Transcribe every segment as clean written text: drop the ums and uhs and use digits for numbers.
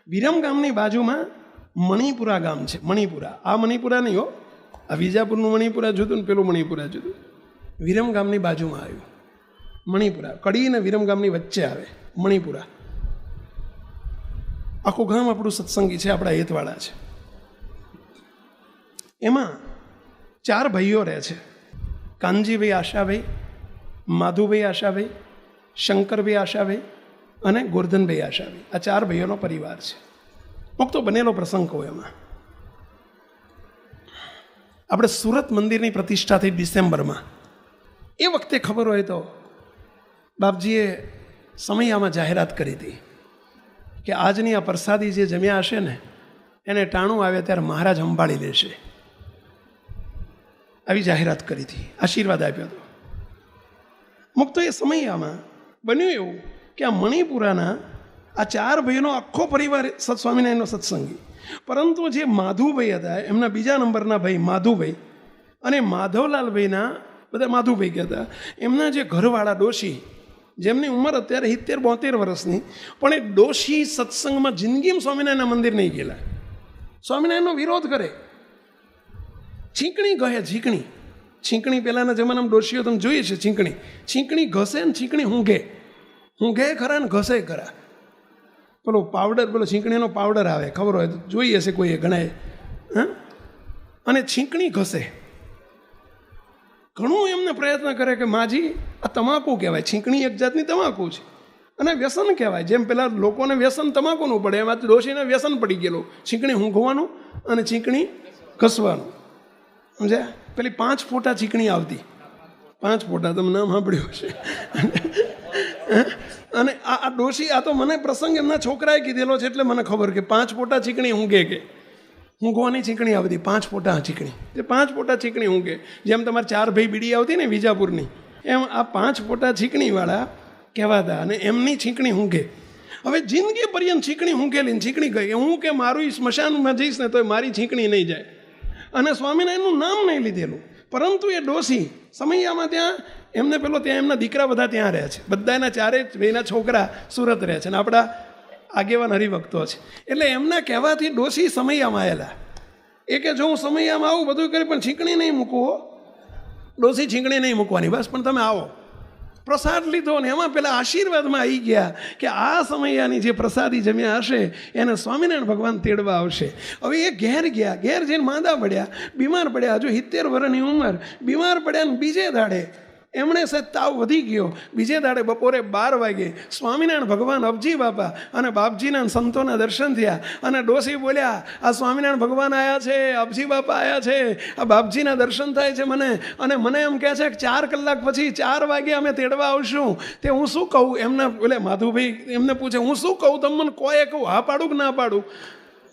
વિરમગામની બાજુમાં મણિપુરા ગામ છે. મણિપુરા, આ મણિપુરા નહીં હો, આ વિજાપુરનું મણિપુરા જુદું ને પેલું મણિપુરા જુદું. વિરમગામની બાજુમાં આવ્યું મણિપુરા. કડી ને વિરમગામની વચ્ચે આવે મણિપુરા. આખું ગામ આપણું સત્સંગી છે, આપણા હેતવાળા છે. એમાં 4 ભાઈઓ રહે છે. કાનજીભાઈ આશાભાઈ, માધુભાઈ આશાભાઈ, શંકરભાઈ આશાભાઈ અને ગોરધનભાઈ આશાભાઈ. આ 4 ભાઈઓનો પરિવાર છે. મુક્તો બનેલો પ્રસંગ કહું એમાં. આપણે સુરત મંદિરની પ્રતિષ્ઠા થઈ ડિસેમ્બરમાં. એ વખતે ખબર હોય તો બાપજીએ સમયામાં જાહેરાત કરી હતી કે આજની આ પ્રસાદી જે જમ્યા હશે ને એને ટાણું આવે ત્યારે મહારાજ સંભાળી લેશે. આવી જાહેરાત કરી હતી, આશીર્વાદ આપ્યો હતો. મુક્તો એ સમયામાં બન્યું એવું કે આ મણિપુરાના આ 4 ભાઈઓનો આખો પરિવાર સ્વામિનારાયણનો સત્સંગી. પરંતુ જે માધુભાઈ હતા, એમના બીજા નંબરના ભાઈ માધુભાઈ અને માધવલાલભાઈના, બધા માધુભાઈ કહેતા, એમના જે ઘરવાળા ડોશી, જેમની ઉંમર અત્યારે 70-72 વર્ષની, પણ એ ડોશી સત્સંગમાં જિંદગીમાં સ્વામિનારાયણના મંદિર નહીં ગયેલા. સ્વામિનારાયણનો વિરોધ કરે. છીંકણી કહે, છીંકણી પહેલાંના જમાનામાં ડોશીઓ તમે જોઈએ છે. છીંકણી ઘસે ને છીંકણી ઊંઘે ખરા ને ઘસે ખરા. પેલો પાવડર, પેલો છીંકણીનો પાવડર આવે, ખબર હોય તો જોઈએ છે કોઈએ ઘણાએ. અને છીંકણી ઘસે. ઘણું એમને પ્રયત્ન કરે કે માજી આ તમાકુ કહેવાય. છીંકણી એક જાતની તમાકુ છે અને વ્યસન કહેવાય. જેમ પેલા લોકોને વ્યસન તમાકુનું પડે, એમાં ડોશીને વ્યસન પડી ગયેલું છીંકણી ઊંઘવાનું અને છીંકણી ઘસવાનું. સમજ્યા? પેલી 5 ફોટા છીંકણી આવતી. 5 ફોટા તમે નામ સાંભળ્યું હશે. અને આ ડોશી, આ તો મને પ્રસંગ એમના છોકરાએ કીધેલો છે એટલે મને ખબર કે 5 ફોટા છીંકણી ઊંઘે કે ઊંઘવાની છીંકણી આવતી. 5 ફોટા છીંકણી, તે 5 ફોટા છીંકણી ઊંઘે. જેમ તમારે 4 ભાઈ બીડી આવતી ને વિજાપુરની, એમ આ 5 ફોટા છીંકણીવાળા કહેવાતા. અને એમની છીંકણી ઊંઘે. હવે જિંદગી પર્યંત છીંકણી ઊંઘેલી, છીંકણી ગઈ. હું કે મારું સ્મશાનમાં જઈશ ને તો મારી છીંકણી નહીં જાય. અને સ્વામિનારાયણનું નામ નહીં લીધેલું. પરંતુ એ ડોશી સમયામાં ત્યાં એમને પેલો ત્યાં એમના દીકરા બધા ત્યાં રહે છે. બધા એના 4 ભાઈના છોકરા સુરત રહે છે. અને આપણા આગેવાન હરિભક્તો છે. એટલે એમના કહેવાથી ડોશી સમયામાં આવેલા. એ કે જો હું સમયામાં આવું બધું કરી પણ છીંકણી નહીં મૂકવો, ડોશી છીંકણી નહીં મૂકવાની, બસ પણ તમે આવો. પ્રસાદ લીધો ને એમાં પેલા આશીર્વાદમાં આવી ગયા કે આ સમયાની જે પ્રસાદી જમ્યા હશે એને સ્વામિનારાયણ ભગવાન તેડવા આવશે. હવે એ ઘેર ગયા. ઘેર જઈને માંદા પડ્યા, બીમાર પડ્યા. હજુ 70 વર્ષની ઉંમર. બીમાર પડ્યા ને બીજે દાડે એમણે તાવ વધી ગયો. બીજે દાડે બપોરે 12 વાગે સ્વામિનારાયણ ભગવાન અબજી બાપા અને બાપજીના સંતોના દર્શન થયા. અને ડોશી બોલ્યા, આ સ્વામિનારાયણ ભગવાન આવ્યા છે, અબજી બાપા આવ્યા છે, આ બાપજીના દર્શન થાય છે મને. અને મને એમ કહે છે કે 4 કલાક પછી 4 વાગે અમે તેડવા આવશું. તે હું શું કહું? એમના બોલે માધુભાઈ એમને પૂછે, હું શું કહું? તમે મને કોઈ કહું, હા પાડું કે ના પાડું?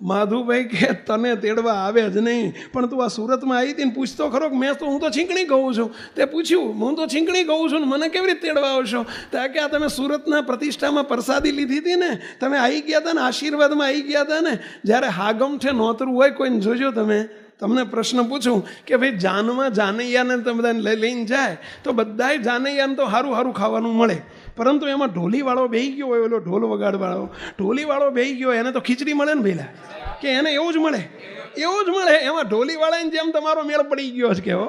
માધુભાઈ કે તને તેડવા આવે જ નહીં, પણ તું આ સુરતમાં આવી હતી ને પૂછતો ખરો કે હું તો છીંકણી કહું છું. તે પૂછ્યું, હું તો છીંકણી કહું છું ને મને કેવી રીતે તેડવા આવશો? ત્યાં કે આ તમે સુરતના પ્રતિષ્ઠામાં પ્રસાદી લીધી હતી ને, તમે આવી ગયા હતા ને, આશીર્વાદમાં આવી ગયા હતા ને. જ્યારે હાગમઠે નોતરું હોય કોઈને જોજો તમે. તમને પ્રશ્ન પૂછું કે ભાઈ જાનમાં જાનૈયાને તમે બધાને લઈને જાય તો બધાય જાનૈયાને તો સારું સારું ખાવાનું મળે. પરંતુ એમાં ઢોલીવાળો બેહી ગયો હોય, ઓલો ઢોલ વગાડવાળો ઢોલીવાળો બેહી ગયો, એને તો ખીચડી મળે ને પહેલાં, કે એને એવું જ મળે, એવું જ મળે. એમાં ઢોલીવાળાની જેમ તમારો મેળ પડી ગયો છે કેવો,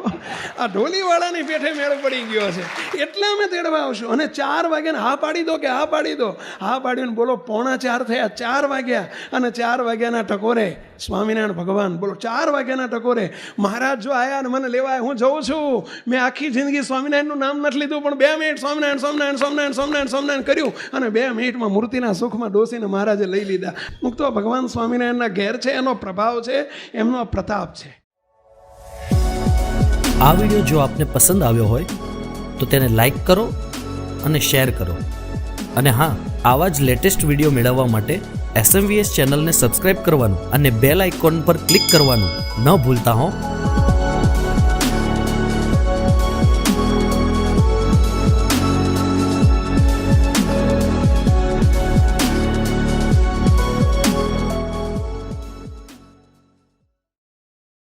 આ ઢોલીવાળાની પેઠે મેળ પડી ગયો છે. એટલે અમે તેડવા આવશું. અને 4 વાગ્યાને હા પાડી દો કે હા પાડી દો. હા પાડીને બોલો 3:45 થયા, 4 વાગ્યા. અને 4 વાગ્યાના ટકોરે સ્વામિનારાયણ ભગવાન, બોલો 4 વાગ્યાના ટકોરે મહારાજ જો આવ્યા ને મને લેવાય. હું જઉં છું. મેં આખી જિંદગી સ્વામિનારાયણનું નામ નથી લીધું, પણ 2 મિનિટ સ્વામિનારાયણ સ્વામિનારાયણ સ્વામિનારાયણ સ્વામિનારાયણ સ્વામિનારાયણ કર્યું અને 2 મિનિટમાં મૂર્તિના સુખમાં ડોસીને મહારાજે લઈ લીધા. મુક્તો ભગવાન સ્વામિનારાયણના ઘેર છે, એનો પ્રભાવ છે, એમનો પ્રતાપ છે. આ વિડીયો જો આપને પસંદ આવ્યો હોય તો તેને લાઈક કરો અને શેર કરો. અને હા, આવા જ લેટેસ્ટ વિડીયો મેળવવા માટે SMVS ચેનલને સબસ્ક્રાઇબ કરવાનું અને બેલ આઇકોન પર ક્લિક કરવાનું ન ભૂલતા હો.